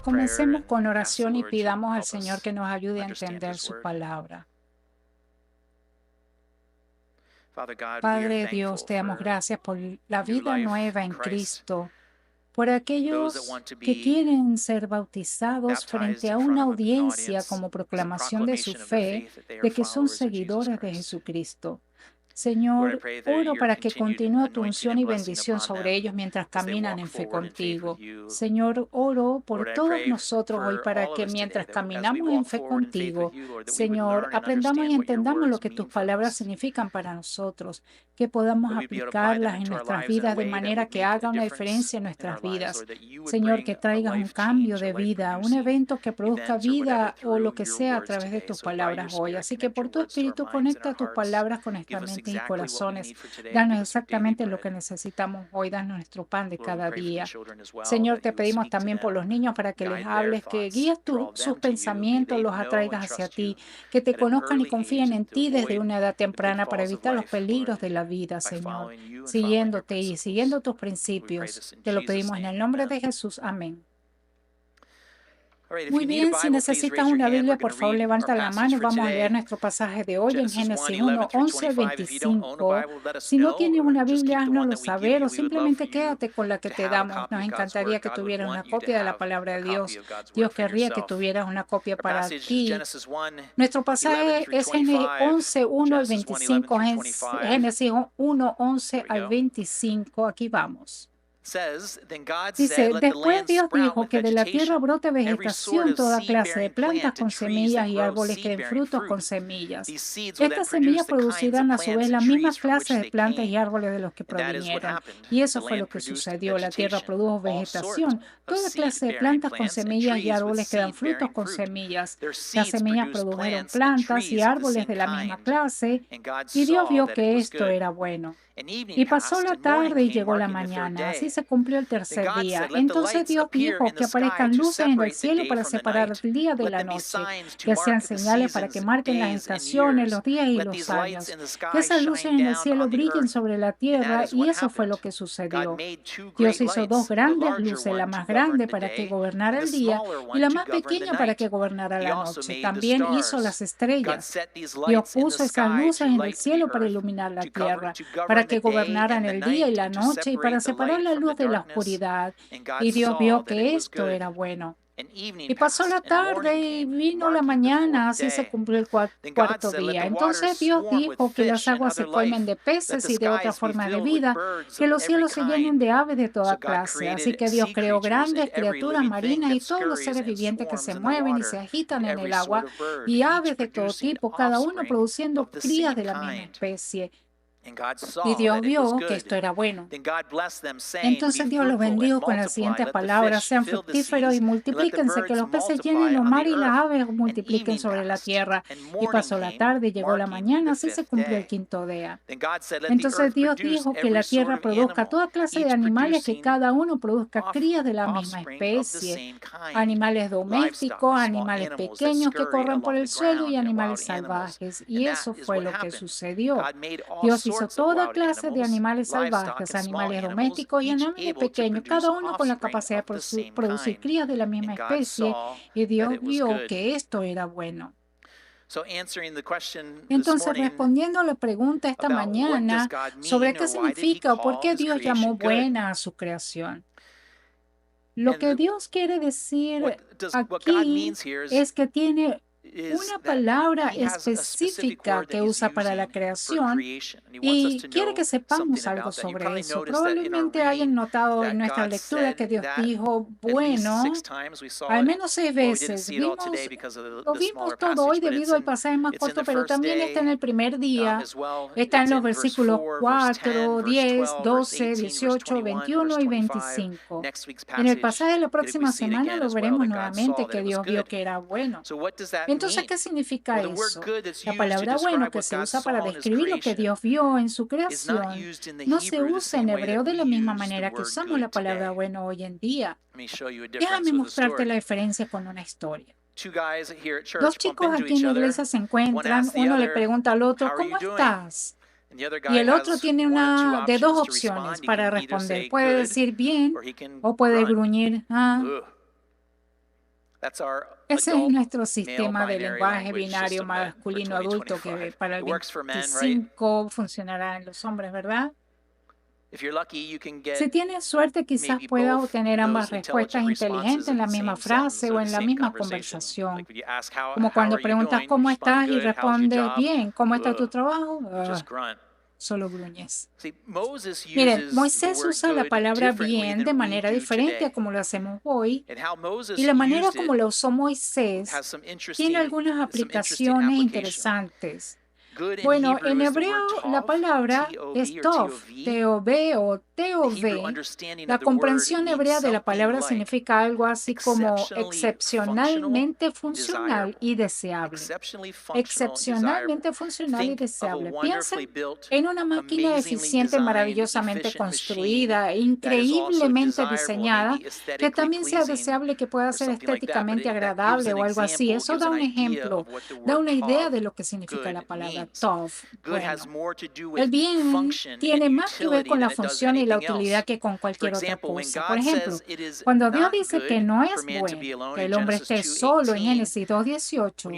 Comencemos con oración y pidamos al Señor que nos ayude a entender su palabra. Padre Dios, te damos gracias por la vida nueva en Cristo, por aquellos que quieren ser bautizados frente a una audiencia como proclamación de su fe, de que son seguidores de Jesucristo. Señor, oro para que continúe tu unción y bendición sobre ellos mientras caminan en fe contigo. Señor, oro por todos nosotros hoy para que mientras caminamos en fe contigo, Señor, aprendamos y entendamos lo que tus palabras significan para nosotros, que podamos aplicarlas en nuestras vidas de manera que haga una diferencia en nuestras vidas. Señor, que traigas un cambio de vida, un evento que produzca vida o lo que sea a través de tus palabras hoy. Así que por tu Espíritu conecta tus palabras con nuestra mente y corazones. Danos exactamente lo que necesitamos hoy. Danos nuestro pan de cada día. Señor, te pedimos también por los niños para que les hables, que guíes sus pensamientos, los atraigas hacia ti, que te conozcan y confíen en ti desde una edad temprana para evitar los peligros de la vida, Señor, siguiéndote y siguiendo tus principios. Te lo pedimos en el nombre de Jesús. Amén. Muy bien, si necesitas una Biblia, por favor levanta la mano y vamos a leer nuestro pasaje de hoy en Génesis 1, 11 al 25. Si no tienes una Biblia, haznoslo saber o simplemente quédate con la que te damos. Nos encantaría que tuvieras una copia de la palabra de Dios. Dios querría que tuvieras una copia para ti. Nuestro pasaje es Génesis 11, 1 al 25. Génesis 1, 11 al 25. Aquí vamos. Dice, después Dios dijo que de la tierra brote vegetación, toda clase de plantas con semillas y árboles que den frutos con semillas. Estas semillas producirán a su vez las mismas clases de plantas y árboles de los que provinieron. Y eso fue lo que sucedió. La tierra produjo vegetación, toda clase de plantas con semillas y árboles que dan frutos con semillas. Las semillas produjeron plantas y árboles de la misma clase, y Dios vio que esto era bueno. Y pasó la tarde y llegó la mañana, así se cumplió el tercer día. Entonces Dios dijo que aparezcan luces en el cielo para separar el día de la noche, que sean señales para que marquen las estaciones, los días y los años, que esas luces en el cielo brillen sobre la tierra, y eso fue lo que sucedió. Dios hizo dos grandes luces, la más grande para que gobernara el día y la más pequeña para que gobernara la noche. También hizo las estrellas. Dios puso esas luces en el cielo para iluminar la tierra, para que gobernaran el día y la noche y para separar la luz de la oscuridad. Y Dios vio que esto era bueno. Y pasó la tarde y vino la mañana, así se cumplió el cuarto día. Entonces Dios dijo que las aguas se colmen de peces y de otra forma de vida, que los cielos se llenen de aves de toda clase. Así que Dios creó grandes criaturas marinas y todos los seres vivientes que se mueven y se agitan en el agua, y aves de todo tipo, cada uno produciendo crías de la misma especie. Y Dios vio que esto era bueno. Entonces Dios los bendijo con las siguientes palabras: sean fructíferos y multiplíquense, que los peces llenen los mares y las aves multipliquen sobre la tierra. Y pasó la tarde y llegó la mañana, así se cumplió el quinto día. Entonces Dios dijo que la tierra produzca toda clase de animales, que cada uno produzca crías de la misma especie, animales domésticos, animales pequeños que corren por el suelo y animales salvajes. Y eso fue lo que sucedió. Dios hizo toda clase de animales salvajes, animales domésticos y animales pequeños, cada uno con la capacidad de producir crías de la misma especie, y Dios vio que esto era bueno. Entonces, respondiendo a la pregunta esta mañana sobre qué significa o por qué Dios llamó buena a su creación, lo que Dios quiere decir aquí es que tiene una palabra específica que usa para la creación, y quiere que sepamos algo sobre eso. Probablemente hayan notado en nuestra lectura que Dios dijo bueno al menos 6 veces. Lo vimos todo hoy debido al pasaje más corto, pero también está en el primer día. Está en los versículos 4, 10, 12, 18, 21 y 25. En el pasaje de la próxima semana lo veremos nuevamente, que Dios vio que era bueno. Entonces, ¿qué significa eso? La palabra bueno, que se usa para describir lo que Dios vio en su creación, no se usa en hebreo de la misma manera que usamos la palabra bueno hoy en día. Déjame mostrarte la diferencia con una historia. Dos chicos aquí en la iglesia se encuentran, uno le pregunta al otro, ¿cómo estás? Y el otro tiene una de dos opciones para responder. Puede decir bien o puede gruñir, ah. Ese es nuestro sistema de lenguaje binario masculino adulto que para el 25 funcionará en los hombres, ¿verdad? Si tienes suerte, quizás puedas obtener ambas respuestas inteligentes en la misma frase o en la misma conversación. Como cuando preguntas cómo estás y respondes bien, ¿cómo está tu trabajo? Solo gruñes. Miren, Moisés usa la palabra bien de manera diferente a como lo hacemos hoy, y la manera como lo usó Moisés tiene algunas aplicaciones interesantes. Bueno, en hebreo la palabra es tov, T-O-V o T-O-V. La comprensión hebrea de la palabra significa algo así como excepcionalmente funcional y deseable. Excepcionalmente funcional y deseable. Piensen en una máquina eficiente, maravillosamente construida, increíblemente diseñada, que también sea deseable, que pueda ser estéticamente agradable o algo así. Eso da un ejemplo, da una idea de lo que significa la palabra tov. Bueno, el bien tiene más que ver con la función y la utilidad que con cualquier otra cosa. Por ejemplo, cuando Dios dice que no es bueno que el hombre esté solo en Génesis 2:18,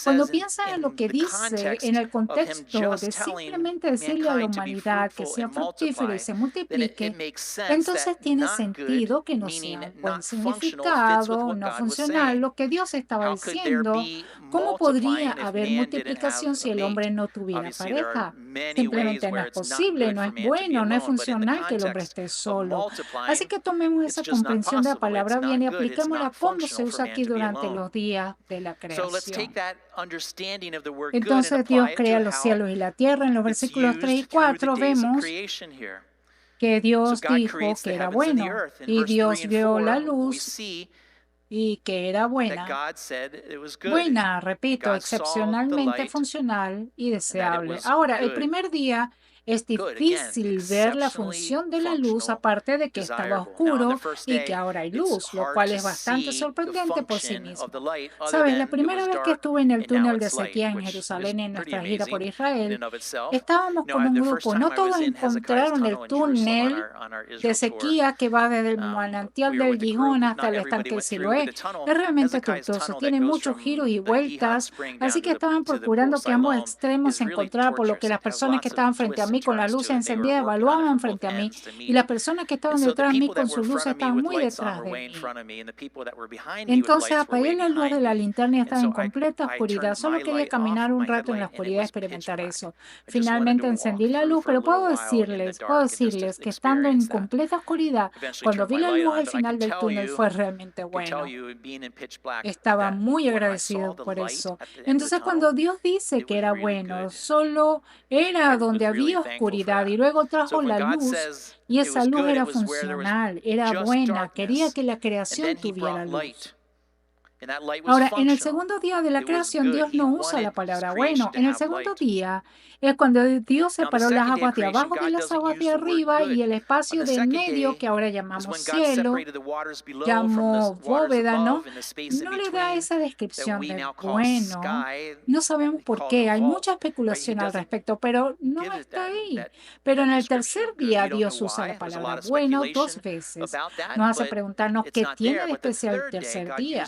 cuando piensa en lo que dice en el contexto de simplemente decirle a la humanidad que sea fructífero y se multiplique, entonces tiene sentido que no sea un buen significado, no funcional, lo que Dios estaba diciendo. ¿Cómo podría haber multiplicación si el hombre no tuviera pareja? Simplemente no es posible, no es bueno, no es funcional que el hombre esté solo. Así que tomemos esa comprensión de la palabra bien y apliquémosla como se usa aquí durante los días de la creación. Entonces Dios crea los cielos y la tierra. En los versículos 3 y 4 vemos que Dios dijo que era bueno y Dios vio la luz y que era buena. Buena, repito, excepcionalmente funcional y deseable. Ahora, el primer día es difícil ver la función de la luz, aparte de que estaba oscuro y que ahora hay luz, lo cual es bastante sorprendente por sí mismo. Sabes, la primera vez que estuve en el túnel de sequía en Jerusalén en nuestra gira por Israel, estábamos como un grupo. No todos encontraron el túnel de sequía que va desde el manantial del Gijón hasta el estanque de Siloé. Es realmente tortuoso, tiene muchos giros y vueltas, así que estaban procurando que ambos extremos se encontraran, por lo que las personas que estaban frente a mí con la luz encendida evaluaban frente a mí, y las personas que estaban detrás de mí con su luz estaban muy detrás de mí. Entonces apagué la luz de la linterna y estaba en completa oscuridad. Solo quería caminar un rato en la oscuridad y experimentar eso. Finalmente encendí la luz, pero puedo decirles que estando en completa oscuridad, cuando vi la luz al final del túnel, fue realmente bueno. Estaba muy agradecido por eso. Entonces, cuando Dios dice que era bueno, solo era donde había oscuridad y luego trajo la luz, y esa luz era funcional, era buena, quería que la creación tuviera luz. Ahora, en el segundo día de la creación, Dios no usa la palabra bueno. En el segundo día es cuando Dios separó las aguas de abajo de las aguas de arriba y el espacio de en medio, que ahora llamamos cielo, llamó bóveda, ¿no? No le da esa descripción de bueno. No sabemos por qué. Hay mucha especulación al respecto, pero no está ahí. Pero en el tercer día Dios usa la palabra bueno 2 veces. Nos hace preguntarnos qué tiene de especial el tercer día.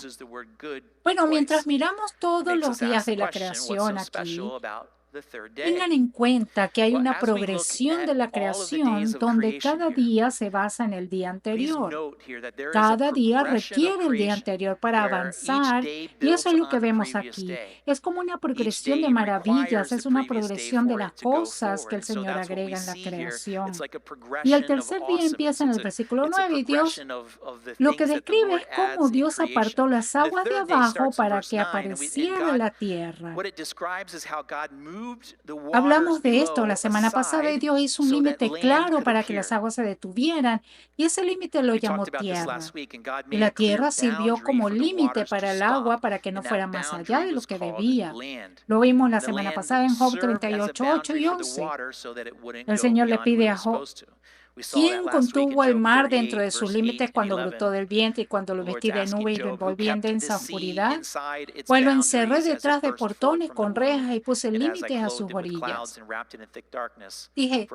Bueno, mientras miramos todos los días de la creación aquí, tengan en cuenta que hay una progresión de la creación donde cada día se basa en el día anterior. Cada día requiere el día anterior para avanzar, y eso es lo que vemos aquí. Es como una progresión de maravillas, es una progresión de las cosas que el Señor agrega en la creación. Y el tercer día empieza en el versículo 9 y Dios lo que describe es cómo Dios apartó las aguas de abajo para que apareciera la tierra. Hablamos de esto la semana pasada y Dios hizo un límite claro para que las aguas se detuvieran, y ese límite lo llamó tierra. Y la tierra sirvió como límite para el agua para que no fuera más allá de lo que debía. Lo vimos la semana pasada en Job 38, 8 y 11. El Señor le pide a Job ¿Quién contuvo al mar dentro de sus límites cuando brotó del vientre y cuando lo vestí de nube y lo envolví en densa oscuridad? Pues lo encerré detrás de portones con rejas y puse límites a sus orillas. Dije,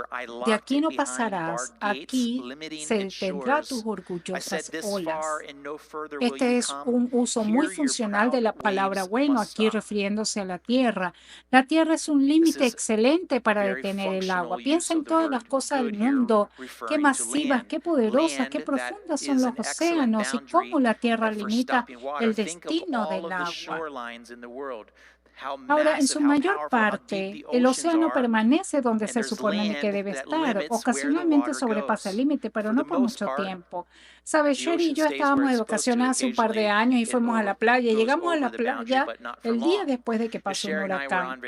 de aquí no pasarás, aquí se detendrá tus orgullosas olas. Este es un uso muy funcional de la palabra bueno, aquí refiriéndose a la tierra. La tierra es un límite excelente para detener el agua. Piensa en todas las cosas del mundo, qué masivas, qué poderosas, qué profundas son los océanos y cómo la tierra limita el destino del agua. Ahora, en su mayor parte, el océano permanece donde se supone que debe estar. Ocasionalmente sobrepasa el límite, pero no por mucho tiempo. Sabes, Sherry y yo estábamos de vacaciones hace un par de años y fuimos a la playa. Llegamos a la playa el día después de que pasó un huracán.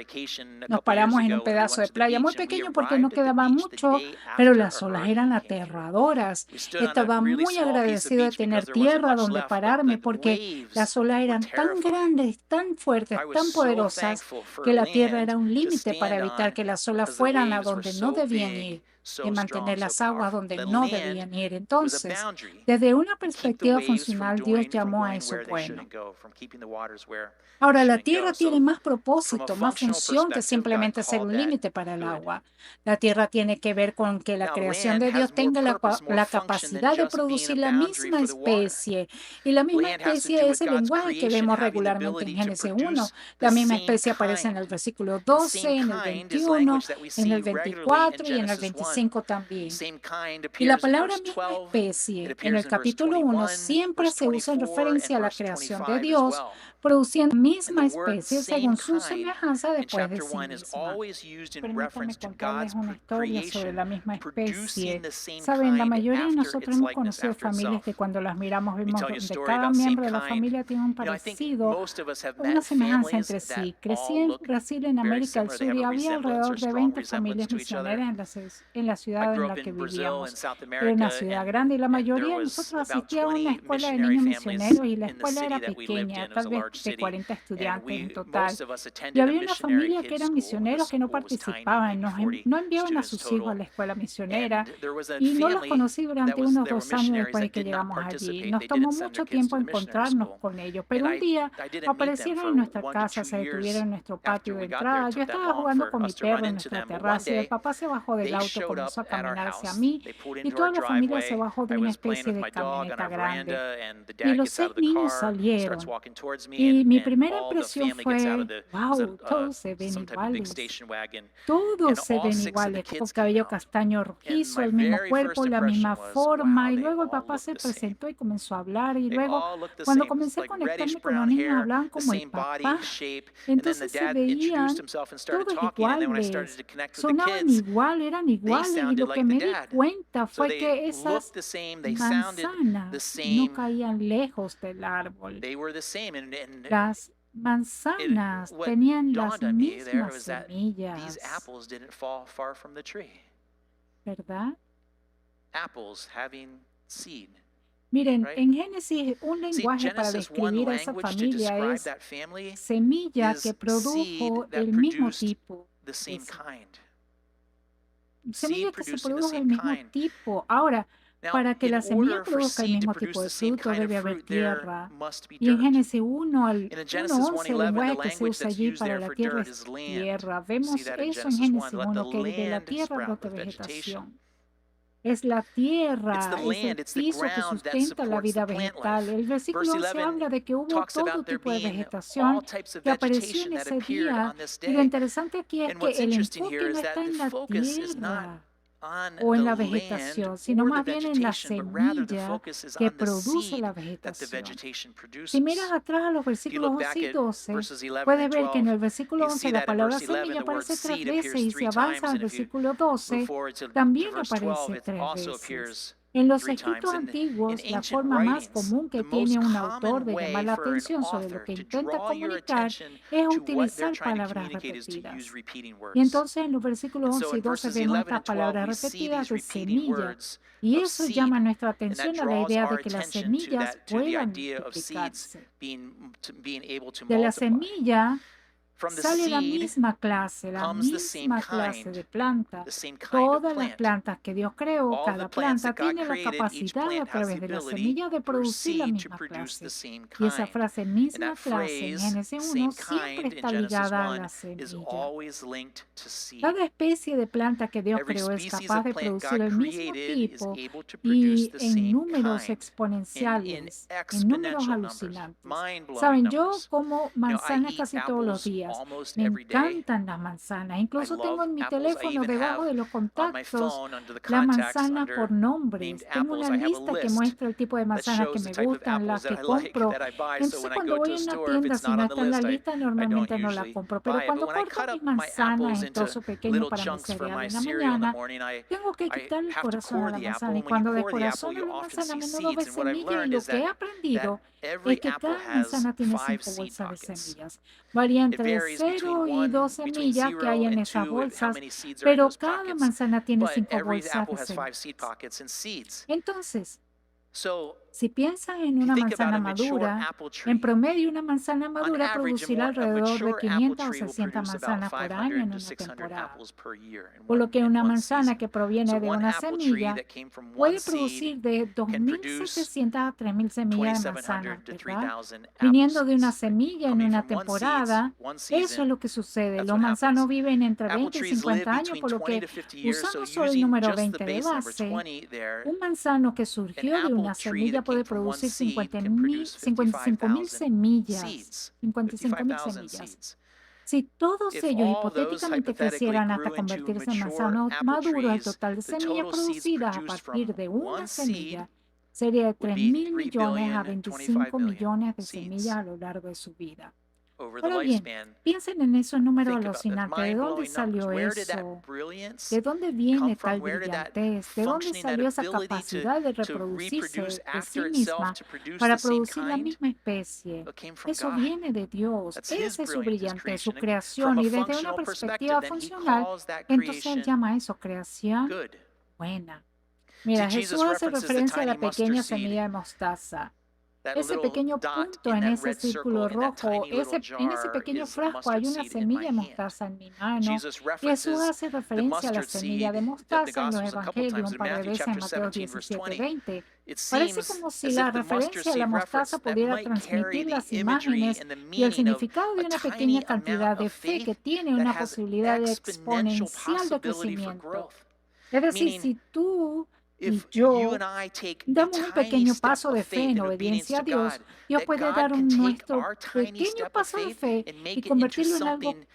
Nos paramos en un pedazo de playa muy pequeño porque no quedaba mucho, pero las olas eran aterradoras. Estaba muy agradecido de tener tierra donde pararme porque las olas eran tan grandes, tan fuertes, tan poderosas que la tierra era un límite para evitar que las olas fueran a donde no debían ir y mantener las aguas donde no debían ir. Entonces, desde una perspectiva funcional, Dios llamó a eso bueno. Ahora, la tierra tiene más propósito, más función que simplemente ser un límite para el agua. La tierra tiene que ver con que la creación de Dios tenga la capacidad de producir la misma especie. Y la misma especie es el lenguaje que vemos regularmente en Génesis 1. La misma especie aparece en el versículo 12, en el 21, en el 24 y en el 25 también. Y la palabra misma especie en el capítulo 1 siempre se usa en referencia a la creación de Dios, produciendo la misma especie según su semejanza después de sí misma. Permítanme contarles una historia sobre la misma especie. Saben, la mayoría de nosotros hemos conocido familias que cuando las miramos vemos donde cada miembro de la familia tiene un parecido, una semejanza entre sí. Crecí en Brasil, en América del Sur, y había alrededor de 20 familias misioneras en la ciudad en la que vivíamos. Era una ciudad grande y la mayoría de nosotros asistía a una escuela de niños misioneros y la escuela era pequeña, tal vez de 40 estudiantes en total. Y había una familia que eran misioneros que no participaban, no enviaban a sus hijos a la escuela misionera y no los conocí durante unos 2 años después de que llegamos allí. Nos tomó mucho tiempo encontrarnos con ellos, pero un día aparecieron en nuestra casa, se detuvieron en nuestro patio de entrada. Yo estaba jugando con mi perro en nuestra terraza y el papá se bajó del auto, comenzó a caminar hacia mí y toda la familia se bajó de una especie de camioneta grande. Y los 6 niños salieron. Y mi primera impresión fue, wow, todos se ven iguales. Todos se ven iguales, con cabello castaño rojizo, el mismo cuerpo, la misma forma. Y luego el papá se presentó y comenzó a hablar. Y luego, cuando comencé a conectarme con los niños, hablaban como el papá. Entonces se veían todos iguales, sonaban igual, eran iguales. Y lo que me di cuenta fue que esas manzanas no caían lejos del árbol. Las manzanas tenían las mismas semillas, ¿verdad? Miren, en Génesis un lenguaje para describir a esa familia es semilla que produjo el mismo tipo. Semilla que se produjo del mismo tipo. Ahora, para que la semilla produzca el mismo tipo de fruto debe haber tierra. Y en Génesis 1 al 1:11, el lenguaje que se usa allí para la tierra es tierra. Vemos eso en Génesis 1, que de la tierra brota vegetación. Es la tierra, es el piso que sustenta la vida vegetal. El versículo 11 habla de que hubo todo tipo de vegetación que apareció en ese día. Y lo interesante aquí es que el enfoque no está en la tierra o en la vegetación, sino más bien en la semilla que produce la vegetación. Si miras atrás a los versículos 11 y 12, puedes ver que en el versículo 11 la palabra semilla aparece 3 veces y si avanzas al versículo 12, también aparece 3 veces. En los escritos antiguos, la forma más común que tiene un autor de llamar la atención sobre lo que intenta comunicar es utilizar palabras repetidas. Y entonces en los versículos 11 y 12 vemos estas palabras repetidas de semilla. Y eso llama nuestra atención a la idea de que las semillas puedan multiplicarse. De la semilla sale la misma clase de planta. Todas las plantas que Dios creó, cada planta tiene la capacidad a través de la semilla de producir la misma clase. Y esa frase misma clase en Génesis 1 siempre está ligada a la semilla. Cada especie de planta que Dios creó es capaz de producir el mismo tipo y en números exponenciales, en números alucinantes. Saben, yo como manzanas casi todos los días. Me encantan las manzanas. Incluso tengo en mi teléfono debajo de los contactos la manzana por nombres. Tengo una lista que muestra el tipo de manzanas que me gustan, las que compro. Entonces cuando voy a una tienda, si no está en la lista, normalmente no la compro. Pero cuando corto mis manzanas en trozo pequeño para mi cereal en la mañana, tengo que quitar el corazón a la manzana. Y cuando descorazono la manzana, a menudo ve semilla. Y lo que he aprendido es que cada manzana tiene 5 bolsas de semillas. Varía entre 0 y 2 semillas que hay en esas bolsas, pero cada manzana tiene 5 bolsas de semillas. Entonces, si piensan en una manzana madura, en promedio una manzana madura producirá alrededor de 500 o 600 manzanas por año en una temporada. Por lo que una manzana que proviene de una semilla puede producir de 2.700 a 3.000 semillas de manzana, ¿verdad? Viniendo de una semilla en una temporada, eso es lo que sucede. Los manzanos viven entre 20 y 50 años, por lo que usando solo el número 20 de base, un manzano que surgió de una semilla puede producir 55.000 semillas. 55.000 semillas. Si todos ellos hipotéticamente crecieran hasta convertirse en manzanos maduros, el total de semillas producidas a partir de una semilla sería de 3.000 millones a 25 millones de semillas a lo largo de su vida. Ahora bien, piensen en esos números alucinantes. ¿De dónde salió eso? ¿De dónde viene tal brillantez? ¿De dónde salió esa capacidad de reproducirse de sí misma para producir la misma especie? Eso viene de Dios. Esa es su brillantez, su creación. Y desde una perspectiva funcional, entonces Él llama a eso creación buena. Mira, Jesús hace referencia a la pequeña semilla de mostaza. Ese pequeño punto en ese círculo rojo, en ese pequeño frasco hay una semilla de mostaza en mi mano. Jesús hace referencia a la semilla de mostaza en los evangelios un par de veces en Mateo 17:20. Parece como si la referencia a la mostaza pudiera transmitir las imágenes y el significado de una pequeña cantidad de fe que tiene una posibilidad exponencial de crecimiento. Es decir, si tú y yo damos un pequeño paso de fe en obediencia a Dios, Dios puede dar nuestro pequeño paso de fe y convertirlo en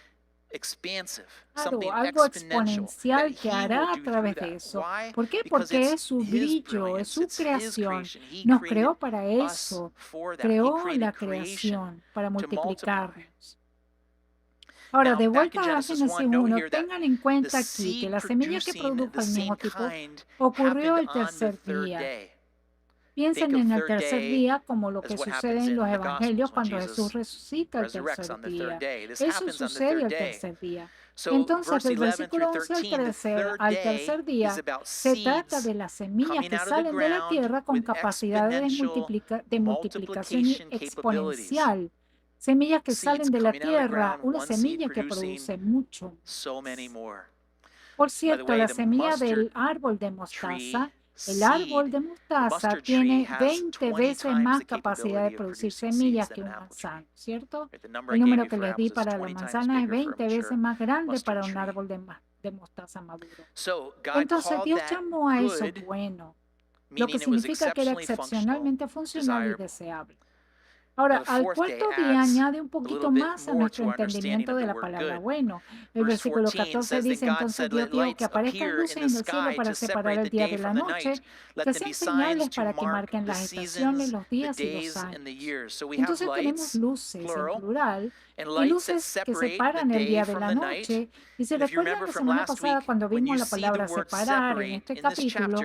algo exponencial que hará a través de eso. ¿Por qué? Porque es su brillo, es su creación. Nos creó para eso. Creó la creación para multiplicarnos. Ahora, de vuelta a Génesis 1, tengan en cuenta aquí que la semilla que produjo el mismo tipo ocurrió el tercer día. Piensen en el tercer día como lo que sucede en los evangelios cuando Jesús resucita el tercer día. Eso sucede el tercer día. Entonces, del versículo 11 al tercer día, se trata de las semillas que salen de la tierra con capacidades de multiplicación exponencial. Semillas que salen de la tierra, una semilla que produce mucho. Por cierto, la semilla del árbol de mostaza, el árbol de mostaza tiene 20 veces más capacidad de producir semillas que un manzano, ¿cierto? El número que les di para la manzana es 20 veces más grande para un árbol de mostaza maduro. Entonces Dios llamó a eso bueno, lo que significa que era excepcionalmente funcional y deseable. Ahora, al cuarto día añade un poquito más a nuestro entendimiento de la palabra bueno. El versículo 14 dice, entonces Dios dijo que aparezcan luces en el cielo para separar el día de la noche, que sean señales para que marquen las estaciones, los días y los años. Entonces tenemos luces en plural y luces que separan el día de la noche. Y se recuerdan la semana pasada cuando vimos la palabra separar en este capítulo,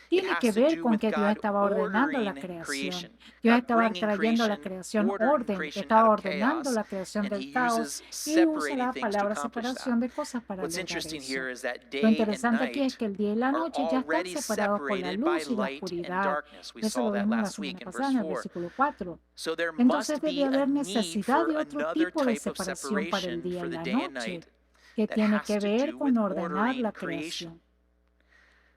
tiene que ver con que Dios estaba ordenando la creación. Dios estaba trayendo a la creación orden, estaba ordenando la creación del caos y usa la palabra separación de cosas para lograr eso. Lo interesante aquí es que el día y la noche ya están separados por la luz y la oscuridad. Eso lo vimos la semana pasada en el versículo 4. Entonces debe haber necesidad de otro tipo tipo de separación para el día y la noche, que tiene que ver con ordenar la creación.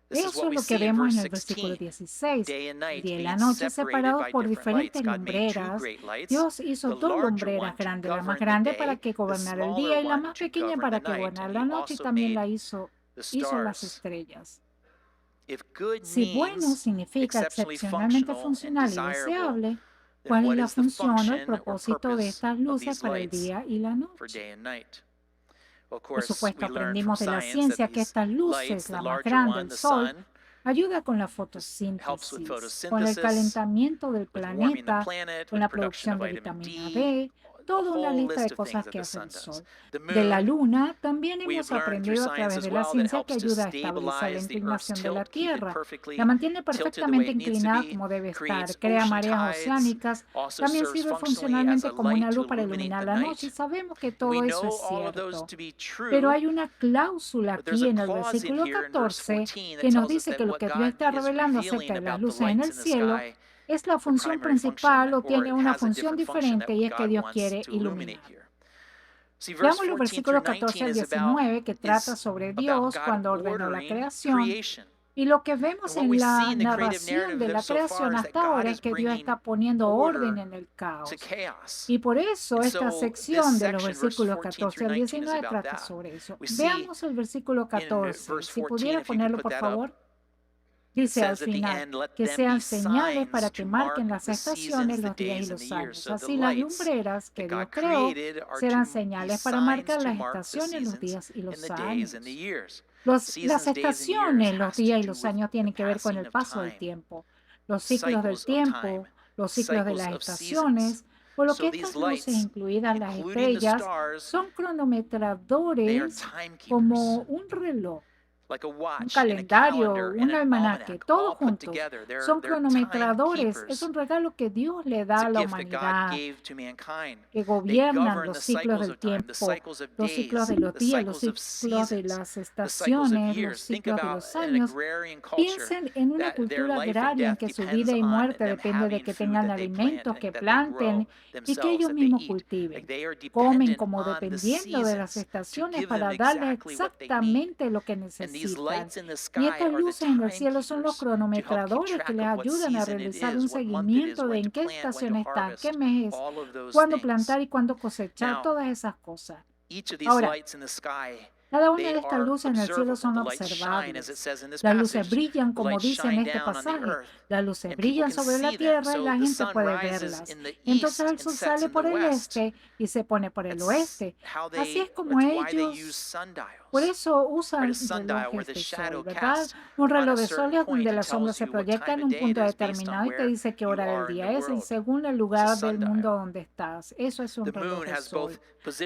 Eso es lo que vemos en el versículo 16. El día y la noche separados por diferentes lumbreras. Dios hizo dos lumbreras grandes, la más grande para que gobernara el día y la más pequeña para que gobernara la noche, y también hizo las estrellas. Si bueno significa excepcionalmente funcional y deseable, ¿cuál es la función o el propósito de estas luces para el día y la noche? Por supuesto, aprendimos de la ciencia que estas luces, la más grande, el Sol, ayuda con la fotosíntesis, con el calentamiento del planeta, con la producción de vitamina D, toda una lista de cosas que hace el Sol. De la Luna también hemos aprendido a través de la ciencia que ayuda a estabilizar la inclinación de la Tierra. La mantiene perfectamente inclinada como debe estar, crea mareas oceánicas, también sirve funcionalmente como una luz para iluminar la noche y sabemos que todo eso es cierto. Pero hay una cláusula aquí en el versículo 14 que nos dice que lo que Dios está revelando acerca de las luces en el cielo es la función principal o tiene una función diferente y es que Dios quiere iluminar. Veamos los versículos 14 al 19 que trata sobre Dios cuando ordenó la creación. Y lo que vemos en la narración de la creación hasta ahora es que Dios está poniendo orden en el caos. Y por eso esta sección de los versículos 14 al 19 trata sobre eso. Veamos el versículo 14. Si pudiera ponerlo, por favor. Dice al final, que sean señales para que marquen las estaciones, los días y los años. Así las lumbreras que Dios creó serán señales para marcar las estaciones, los días y los años. Las estaciones, los días y los años tienen que ver con el paso del tiempo, los ciclos del tiempo, los ciclos de las estaciones, por lo que estas luces, incluidas las estrellas, son cronometradores como un reloj, un calendario, un almanaque, todos juntos. Son cronometradores. Es un regalo que Dios le da a la humanidad, que gobiernan los ciclos del tiempo, los ciclos de los días, los ciclos de las estaciones, los ciclos de los años. Piensen en una cultura agraria en que su vida y muerte depende de que tengan alimentos, que planten y que ellos mismos cultiven. Comen como dependiendo de las estaciones para darles exactamente lo que necesitan. Y estas luces en el cielo son los cronometradores que les ayudan a realizar un seguimiento de en qué estación están, qué mes es, cuándo plantar y cuándo cosechar, todas esas cosas. Ahora, cada una de estas luces en el cielo son observables. Las luces brillan, como dice en este pasaje. Las luces brillan sobre la tierra y la gente puede verlas. Entonces el sol sale por el este y se pone por el oeste. Así es como ellos... Por eso usan relojes de sol, ¿verdad? Un reloj de sol es donde la sombra se proyecta en un punto determinado y te dice qué hora del día es, y según el lugar del mundo donde estás. Eso es un reloj de sol.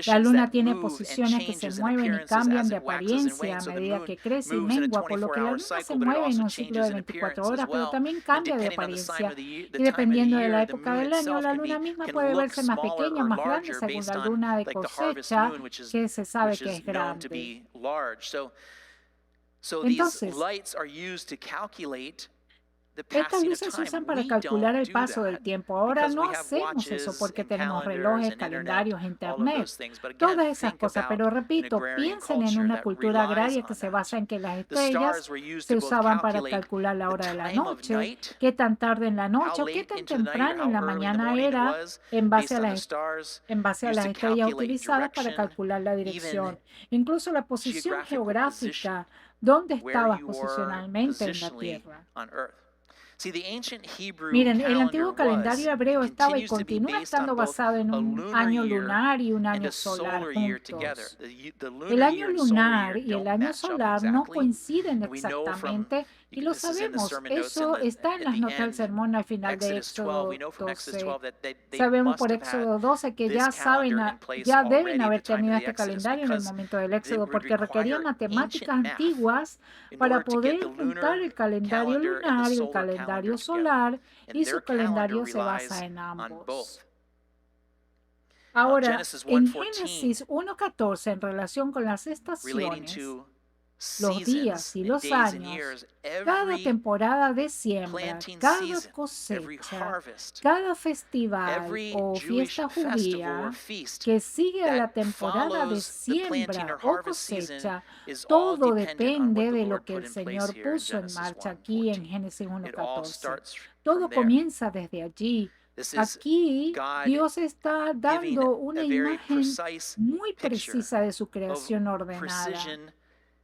La luna tiene posiciones que se mueven y cambian de apariencia a medida que crece y mengua, por lo que la luna se mueve en un ciclo de 24 horas, pero también cambia de apariencia. Y dependiendo de la época del año, la luna misma puede verse más pequeña o más grande según la luna de cosecha, que se sabe que es grande. Entonces, estas luces se usan para calcular el paso del tiempo. Ahora no hacemos eso porque tenemos relojes, calendarios, internet, todas esas cosas. Pero repito, piensen en una cultura agraria que se basa en que las estrellas se usaban para calcular la hora de la noche, qué tan tarde en la noche o qué tan temprano en la mañana era en base a las estrellas utilizadas para calcular la dirección. Incluso la posición geográfica, dónde estabas posicionalmente en la Tierra. Miren, el antiguo calendario hebreo estaba y continúa estando basado en un año lunar y un año solar juntos. El año lunar y el año solar no coinciden exactamente y lo sabemos. Eso está en las notas del sermón al final de Éxodo 12. Sabemos por Éxodo 12 que ya deben haber tenido este calendario en el momento del Éxodo porque requerían matemáticas antiguas para poder juntar el calendario lunar y el calendario solar, y su calendario se basa en ambos. Ahora, en Génesis 1:14, en relación con las estaciones, los días y los años, cada temporada de siembra, cada cosecha, cada festival o fiesta judía que sigue a la temporada de siembra o cosecha, todo depende de lo que el Señor puso en marcha aquí en Génesis 1:14. Todo comienza desde allí. Aquí Dios está dando una imagen muy precisa de su creación ordenada.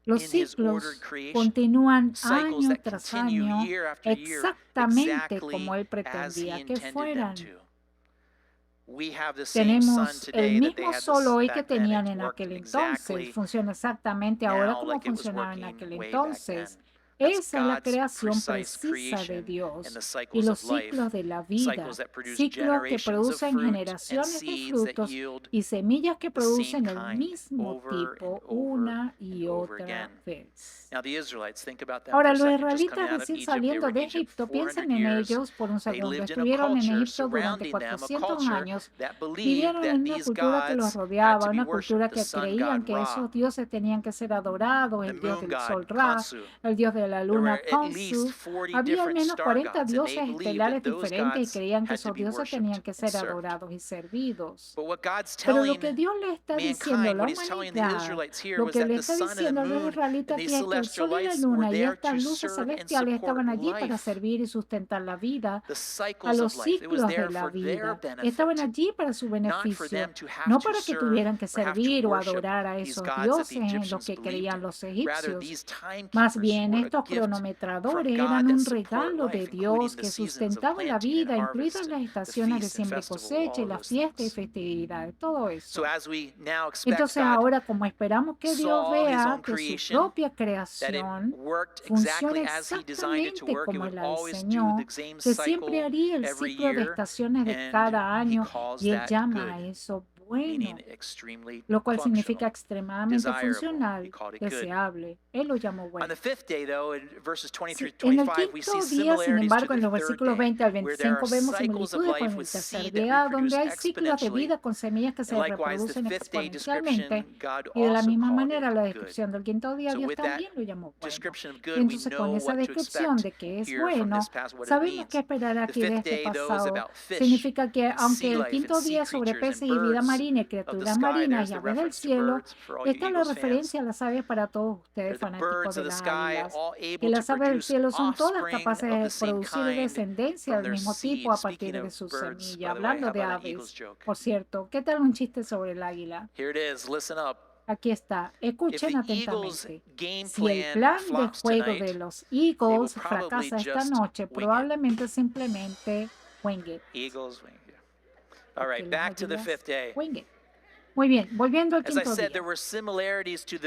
Los ciclos continúan año tras año exactamente como Él pretendía que fueran. Tenemos el mismo sol hoy que tenían en aquel entonces. Funciona exactamente ahora como funcionaba en aquel entonces. Esa es la creación precisa de Dios y los ciclos de la vida, ciclos que producen generaciones de frutos y semillas que producen el mismo tipo una y otra vez. Ahora, los israelitas recién saliendo de Egipto, piensen en ellos por un segundo. Estuvieron en Egipto durante 400 años, vivieron en una cultura que los rodeaba, una cultura que creían que esos dioses tenían que ser adorados, el dios del sol Ra, el dios de la luna Khonsu. Había al menos 40 dioses estelares diferentes y creían que esos dioses tenían que ser adorados y servidos. Pero lo que Dios le está diciendo a la humanidad, lo que le está diciendo a los israelitas es que el sol y la luna y estas luces celestiales estaban allí para servir y sustentar la vida, a los ciclos de la vida. Estaban allí para su beneficio, no para que tuvieran que servir o adorar a esos dioses en los que creían los egipcios. Más bien, estos cronometradores eran un regalo de Dios que sustentaba la vida, incluidas las estaciones de siembra y cosecha y las fiestas y festividades, todo eso. Entonces ahora, como esperamos que Dios vea que su propia creación funciona exactamente como Él la diseñó, que siempre haría el ciclo de estaciones de cada año, y Él llama a eso bueno, lo cual significa extremadamente funcional, deseable. Él lo llamó bueno. En el quinto día, sin embargo, en los versículos 20 al 25 vemos similitudes con el tercer día, donde hay ciclos de vida con semillas que se reproducen exponencialmente. Y de la misma manera, la descripción del quinto día, Dios también lo llamó bueno. Y entonces, con esa descripción de que es bueno, sabemos qué esperar aquí de este pasado. Significa que, aunque el quinto día sobre peces y vida marina y criaturas marinas y aves del cielo, esta es la referencia a las aves para todos ustedes fanáticos de las águilas. Que las aves del cielo son todas capaces de producir descendencia del mismo tipo a partir de su semilla. Hablando de aves, por cierto, ¿qué tal un chiste sobre el águila? Aquí está, escuchen atentamente. Si el plan de juego de los Eagles fracasa esta noche, probablemente simplemente wing it. All right, back to the fifth day. Wing it. Muy bien, volviendo al quinto día.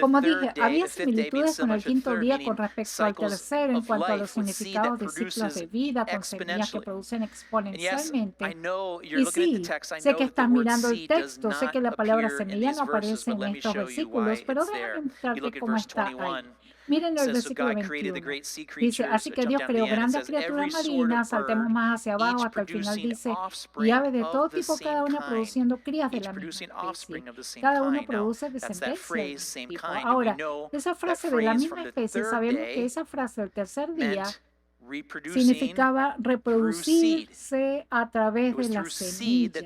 Como dije, había similitudes con el quinto día con respecto al tercero en cuanto a los significados de ciclos de vida con semillas que producen exponencialmente. Y sí, sé que estás mirando el texto, sé que la palabra semilla no aparece en estos versículos, pero déjame mostrarte cómo está ahí. Miren el versículo 21. Dice, así que Dios creó grandes criaturas marinas, saltemos más hacia abajo hasta el final, dice, y aves de todo tipo, cada una produciendo crías de la misma especie. Cada uno produce descendencia del mismo tipo. Ahora, esa frase de la misma especie, sabemos que esa frase del tercer día significaba reproducirse a través de la semilla.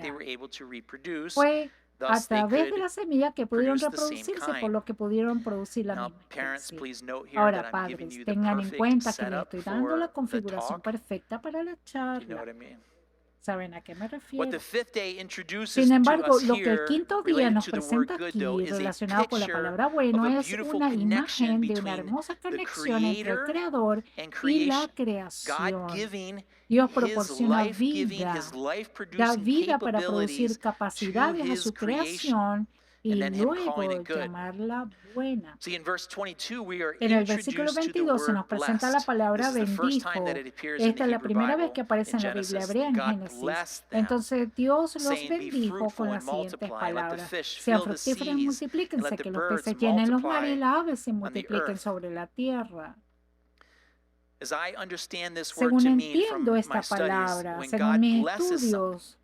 Fue a través de la semilla que pudieron reproducirse, por lo que pudieron producir la misma especie. Ahora, padres, tengan en cuenta que les estoy dando la configuración perfecta para la charla. ¿Saben a qué me refiero? Sin embargo, lo que el quinto día nos presenta aquí, relacionado con la palabra bueno, es una imagen de una hermosa conexión entre el Creador y la creación. Dios proporciona vida, da vida para producir capacidades a su creación y luego llamarla buena. En el versículo 22 se nos presenta la palabra bendijo. Esta es la primera vez que aparece en la Biblia hebrea en Génesis. Entonces Dios los bendijo con las siguientes palabras. Sean fructíferos y multiplíquense, que los peces llenen los mares y las aves se multipliquen sobre la tierra. Según entiendo esta palabra, según mis estudios,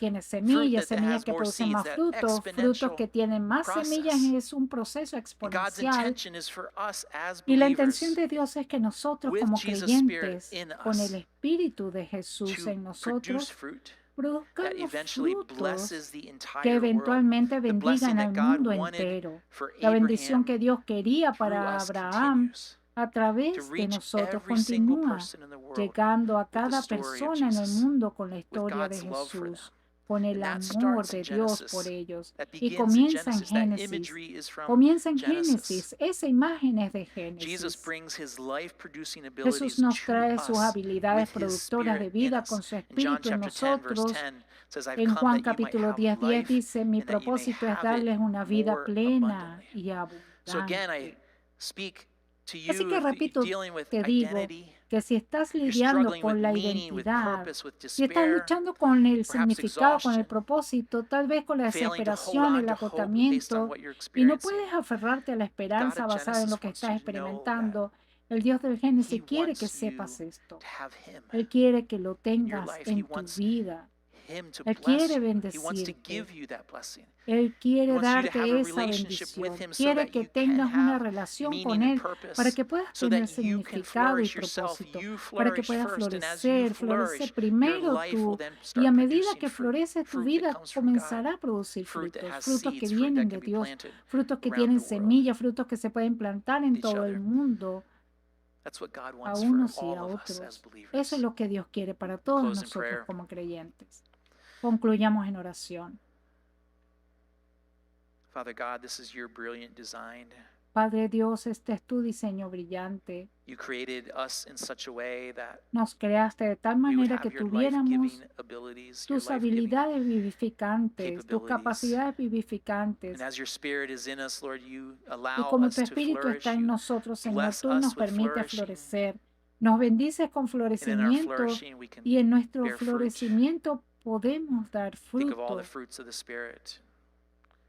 tiene fruit semillas, that semillas has que more producen seeds, más that frutos, frutos exponential que tienen más semillas. process. Es un proceso And God's exponencial. intention is for us as Y la intención believers de Dios es que nosotros with como Jesus' Spirit creyentes, in con el us Espíritu de Jesús to en produce nosotros, fruit that produzcamos eventually frutos blesses the que entire world. eventualmente The blessing bendigan that al God mundo wanted entero. for La bendición Abraham que Dios quería through para us Abraham continues a to través de reach nosotros every single continúa, person in the world llegando a with the cada story of persona en el Jesus, mundo con la with historia de God's love for them. Jesús, con el And that amor starts in de Dios por Genesis. ellos. That Y begins in comienza en Genesis. That Génesis. imagery is from Comienza en Genesis. Génesis. Esa imagen es de Jesus Génesis. brings his life-producing Jesús abilities nos to trae sus us habilidades with his productoras de Spirit in vida us. con su In John espíritu en chapter 10, verse nosotros. 10 says, I've En come Juan that you might capítulo have 10:10 life dice, mi and that you may propósito es have it darles una vida more plena abundantly. y So again, I abundante. speak to Así you que if you're repito, dealing with te digo identity, que si estás you're lidiando struggling with con la meaning, with identidad, purpose, with si estás despair, luchando con el perhaps significado, con el exhaustion, propósito, tal vez con la failing to hold desesperación, on el to hope based on agotamiento, what you're y no experiencing, puedes aferrarte a la God esperanza of basada en lo Genesis que wants estás you to know that experimentando, el Dios del Génesis He quiere que wants sepas you esto. to have Him Él quiere que lo in your tengas life. He en tu wants vida. Him to Él bless quiere you. He wants to bendecirte. give you that blessing. Él He quiere wants you to have darte a esa relationship with bendición. Him so Quiere that que you can tengas una have relación meaning con and Él para purpose, que puedas so tener that you can significado y flourish yourself. propósito, You para que flourish puedas first, and as you florecer, florecer flourish, your primero life will tú. then Y start a medida producing que fruit, florece tu fruit that vida, comes from God, comenzará a producir fruit that frutos, has frutos que seeds, fruit that vienen can de be Dios, planted frutos que around tienen the world semillas, frutos que se pueden plantar en with each todo el other. mundo, That's what God a wants for unos y all a of us as otros. Eso believers. es lo que Dios quiere para todos Close in nosotros prayer. como creyentes. Concluyamos en oración. Father God, this is your brilliant design. Padre Dios, este es tu diseño brillante. You created us in such a way that Nos creaste de tal we would manera que have your tuviéramos life-giving abilities, your tus life-giving habilidades vivificantes, tus capabilities. capacidades And vivificantes. as your Spirit is in us, Lord, you Y allow como us tu to espíritu flourish. está en You nosotros, Señor, bless tú us nos with permites flourishing. florecer. Nos bendices con And in our florecimiento flourishing, we can y en nuestro bear fruit. florecimiento podemos dar Think of all the fruto. fruits of the Spirit.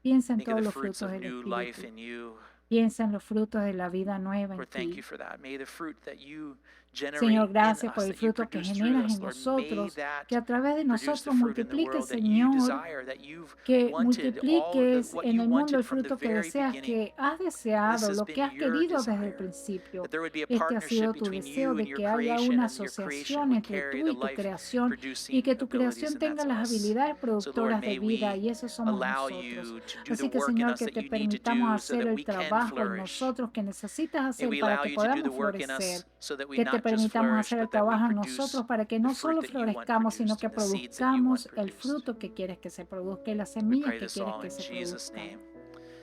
Piensa en Think of todos the los fruits frutos of del new life Espíritu. in you. Piensa en los frutos de la vida nueva en Lord, thank ti. you for that. May the fruit that you Señor, generate in gracias por us, el that you fruto que produce through generas us, en Lord, may nosotros, that que a través de produce the nosotros fruit in the multiplique, world that you Señor, desire, that you've que wanted, multipliques what en you el mundo wanted el from the fruto que very deseas, beginning. que has This deseado, has lo que been has your querido desde el desire, principio. that there would be a Este ha partnership sido tu between deseo you de and your que haya creation, una and your creation asociación would entre carry tú the y tu life creación y producing que tu abilities, creación and tenga that's las us. habilidades So Lord, productoras de may vida we y eso somos allow nosotros. you to do Así the que, work in Señor, us que that te you need to permitamos do so hacer that el we can trabajo en flourish. nosotros que necesitas May hacer we para allow que you to do the podamos work in florecer. us so that we Que te not just permitamos flourish, hacer el but that we trabajo en produce nosotros para que the no fruit solo that you want florezcamos, sino produced que and the seeds that you want produzcamos el produced. fruto que quieres que se produzca y las We semillas pray que this quieres all que in se Jesus' produzcan. name.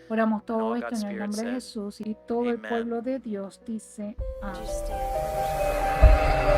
Oramos And todo all esto God's en el Spirit nombre de said, Jesús y todo el Amen. pueblo de Dios dice Would you amén. stand?